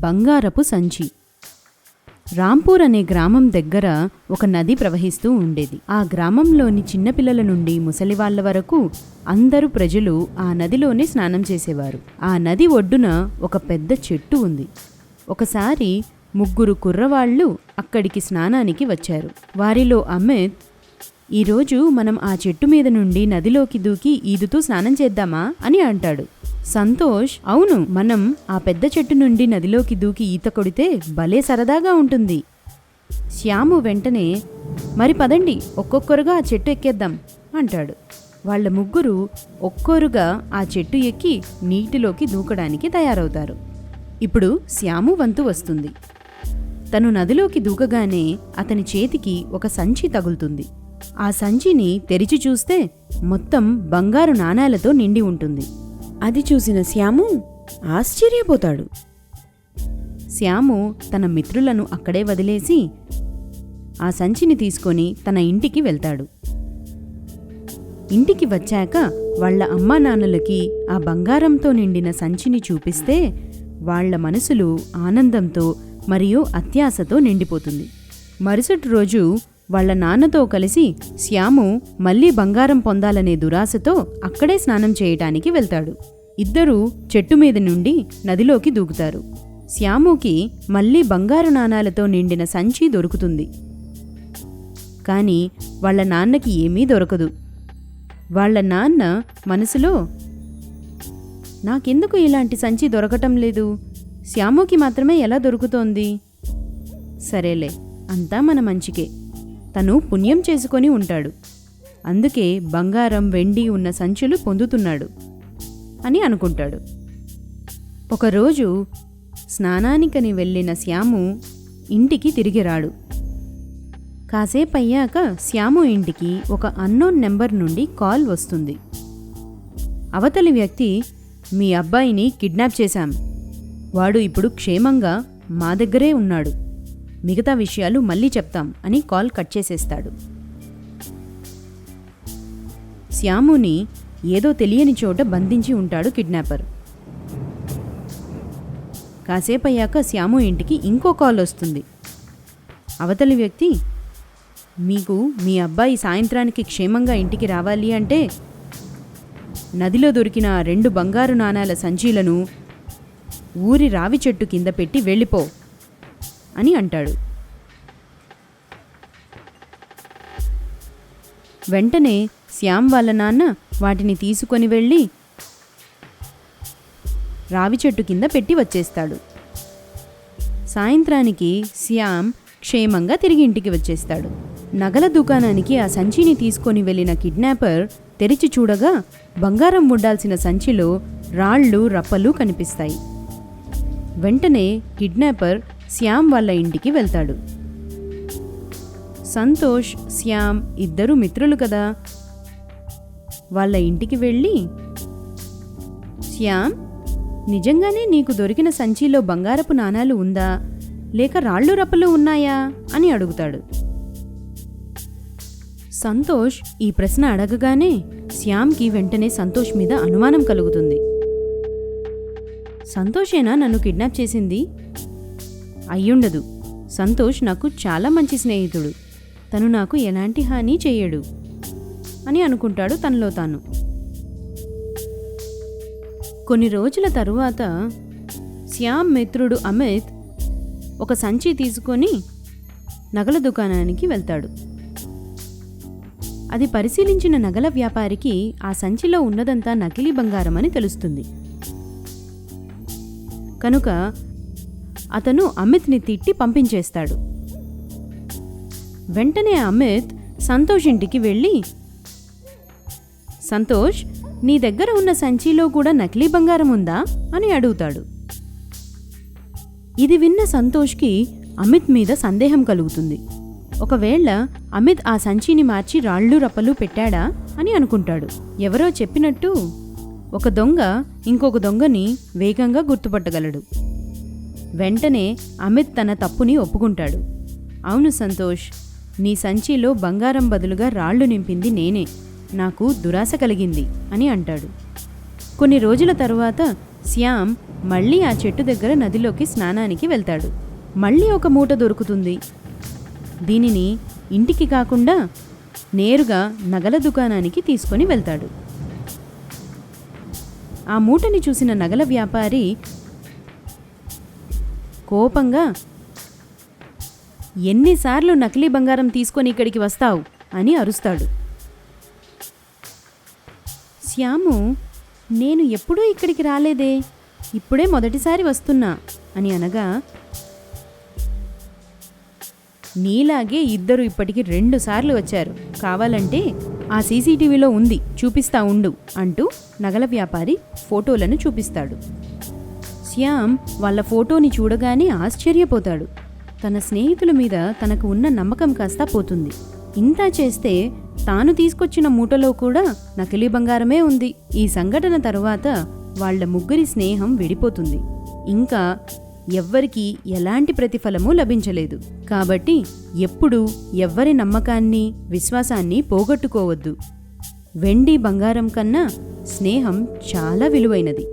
బంగారపు సంచి. రాంపూర్ అనే గ్రామం దగ్గర ఒక నది ప్రవహిస్తూ ఉండేది. ఆ గ్రామంలోని చిన్నపిల్లల నుండి ముసలివాళ్ల వరకు అందరూ ప్రజలు ఆ నదిలోనే స్నానం చేసేవారు. ఆ నది ఒడ్డున ఒక పెద్ద చెట్టు ఉంది. ఒకసారి 3 కుర్రవాళ్లు అక్కడికి స్నానానికి వచ్చారు. వారిలో అమిత్, ఈరోజు మనం ఆ చెట్టు మీద నుండి నదిలోకి దూకి ఈదుతూ స్నానం చేద్దామా అని అంటాడు. సంతోష్, అవును, మనం ఆ పెద్ద చెట్టు నుండి నదిలోకి దూకి ఈత కొడితే భలే సరదాగా ఉంటుంది. శ్యాము వెంటనే, మరి పదండి, ఒక్కొక్కరుగా ఆ చెట్టు ఎక్కేద్దాం అంటాడు. వాళ్ళ 3 ఒక్కొరుగా ఆ చెట్టు ఎక్కి నీటిలోకి దూకడానికి తయారవుతారు. ఇప్పుడు శ్యాము వంతు వస్తుంది. తను నదిలోకి దూకగానే అతని చేతికి ఒక సంచి తగులుతుంది. ఆ సంచిని తెరిచి చూస్తే మొత్తం బంగారు నాణేలతో నిండి ఉంటుంది. అది చూసిన శ్యాము ఆశ్చర్యపోతాడు. శ్యాము తన మిత్రులను అక్కడే వదిలేసి ఆ సంచిని తీసుకొని తన ఇంటికి వెళ్తాడు. ఇంటికి వచ్చాక వాళ్ల అమ్మా నాన్నలకి ఆ బంగారంతో నిండిన సంచిని చూపిస్తే వాళ్ల మనసులు ఆనందంతో మరియు అత్యాశతో నిండిపోతుంది. మరుసటి రోజు వాళ్ల నాన్నతో కలిసి శ్యాము మళ్లీ బంగారం పొందాలనే దురాశతో అక్కడే స్నానం చేయటానికి వెళ్తాడు. ఇద్దరూ చెట్టు మీద నుండి నదిలోకి దూకుతారు. శ్యాముకి మళ్లీ బంగారు నాణాలతో నిండిన సంచి దొరుకుతుంది. కాని వాళ్ల నాన్నకి ఏమీ దొరకదు. వాళ్ల నాన్న మనసులో, నాకెందుకు ఇలాంటి సంచి దొరకటం లేదు, శ్యాముకి మాత్రమే ఎలా దొరుకుతోంది? సరేలే, అంతా మన మంచికే, తను పుణ్యం చేసుకొని ఉంటాడు, అందుకే బంగారం వెండి ఉన్న సంచులు పొందుతున్నాడు అని అనుకుంటాడు. ఒకరోజు స్నానానికని వెళ్ళిన శ్యాము ఇంటికి తిరిగి రాడు. కాసేపయ్యాక శ్యాము ఇంటికి ఒక అన్నోన్ నెంబర్ నుండి కాల్ వస్తుంది. అవతలి వ్యక్తి, మీ అబ్బాయిని కిడ్నాప్ చేశాం, వాడు ఇప్పుడు క్షేమంగా మా దగ్గరే ఉన్నాడు, మిగతా విషయాలు మళ్ళీ చెప్తాం అని కాల్ కట్ చేసేస్తాడు. శ్యాముని ఏదో తెలియని చోట బంధించి ఉంటాడు కిడ్నాపర్. కాసేపయ్యాక శ్యాము ఇంటికి ఇంకో కాల్ వస్తుంది. అవతలి వ్యక్తి, మీకు మీ అబ్బాయి సాయంత్రానికి క్షేమంగా ఇంటికి రావాలి అంటే నదిలో దొరికిన 2 బంగారు నాణాల సంచీలను ఊరి రావి చెట్టు కింద పెట్టి వెళ్ళిపో అని అంటాడు. వెంటనే శ్యామ్ వాళ్ళ నాన్న వాటిని తీసుకొని వెళ్ళి రావి చెట్టు కింద పెట్టి వచ్చేస్తాడు. సాయంత్రానికి శ్యామ్ క్షేమంగా తిరిగి ఇంటికి వచ్చేస్తాడు. నగల దుకాణానికి ఆ సంచిని తీసుకొని వెళ్ళిన కిడ్నాపర్ తెరిచి చూడగా బంగారం ఉండాల్సిన సంచిలో రాళ్ళు రప్పలు కనిపిస్తాయి. వెంటనే కిడ్నాపర్ శ్యామ్ వాళ్ళ ఇంటికి వెళ్తాడు. సంతోష్, శ్యామ్ ఇద్దరు మిత్రులు కదా. వాళ్ళ ఇంటికి వెళ్ళి, శ్యామ్, నిజంగానే నీకు దొరికిన సంచిలో బంగారపు నాణాలు ఉందా లేక రాళ్ళు రప్పలు ఉన్నాయా అని అడుగుతాడు. సంతోష్ ఈ ప్రశ్న అడగగానే శ్యామ్కి వెంటనే సంతోష్ మీద అనుమానం కలుగుతుంది. సంతోషేనా నన్ను కిడ్నాప్ చేసింది? అయ్యుండదు, సంతోష్ నాకు చాలా మంచి స్నేహితుడు, తను నాకు ఎలాంటి హాని చెయ్యడు అని అనుకుంటాడు తనలో తాను. కొన్ని రోజుల తరువాత శ్యామ్ మిత్రుడు అమిత్ ఒక సంచి తీసుకొని నగల దుకాణానికి వెళ్తాడు. అది పరిశీలించిన నగల వ్యాపారికి ఆ సంచిలో ఉన్నదంతా నకిలీ బంగారం అని తెలుస్తుంది. కనుక అతను అమిత్ని తిట్టి పంపించేస్తాడు. వెంటనే అమిత్ సంతోష్ ఇంటికి వెళ్ళి, సంతోష్, నీ దగ్గర ఉన్న సంచిలో కూడా నకిలీ బంగారం ఉందా అని అడుగుతాడు. ఇది విన్న సంతోష్కి అమిత్ మీద సందేహం కలుగుతుంది. ఒకవేళ అమిత్ ఆ సంచిని మార్చి రాళ్ళు రప్పలు పెట్టాడా అని అనుకుంటాడు. ఎవరో చెప్పినట్టు ఒక దొంగ ఇంకొక దొంగని వేగంగా గుర్తుపట్టగలడు. వెంటనే అమిత్ తన తప్పుని ఒప్పుకుంటాడు. అవును సంతోష్, నీ సంచిలో బంగారం బదులుగా రాళ్లు నింపింది నేనే, నాకు దురాశ కలిగింది అని అంటాడు. కొన్ని రోజుల తరువాత శ్యామ్ మళ్ళీ ఆ చెట్టు దగ్గర నదిలోకి స్నానానికి వెళ్తాడు. మళ్ళీ ఒక మూట దొరుకుతుంది. దీనిని ఇంటికి కాకుండా నేరుగా నగల దుకాణానికి తీసుకొని వెళ్తాడు. ఆ మూటని చూసిన నగల వ్యాపారి కోపంగా, ఎన్నిసార్లు నకిలీ బంగారం తీసుకొని ఇక్కడికి వస్తావు అని అరుస్తాడు. శ్యాము, నేను ఎప్పుడూ ఇక్కడికి రాలేదే, ఇప్పుడే మొదటిసారి వస్తున్నా అని అనగా, నీలాగే ఇద్దరు ఇప్పటికి 2 సార్లు వచ్చారు, కావాలంటే ఆ సీసీటీవీలో ఉంది, చూపిస్తా ఉండు అంటూ నగల వ్యాపారి ఫోటోలను చూపిస్తాడు. శ్యామ్ వాళ్ళ ఫోటోని చూడగానే ఆశ్చర్యపోతాడు. తన స్నేహితుల మీద తనకు ఉన్న నమ్మకం కాస్త పోతుంది. ఇంతా చేస్తే తాను తీసుకొచ్చిన మూటలో కూడా నకిలీ బంగారమే ఉంది. ఈ సంఘటన తరువాత వాళ్ళ ముగ్గురి స్నేహం విడిపోతుంది. ఇంకా ఎవ్వరికీ ఎలాంటి ప్రతిఫలమూ లభించలేదు. కాబట్టి ఎప్పుడూ ఎవ్వరి నమ్మకాన్ని, విశ్వాసాన్ని పోగొట్టుకోవద్దు. వెండి బంగారం కన్నా స్నేహం చాలా విలువైనది.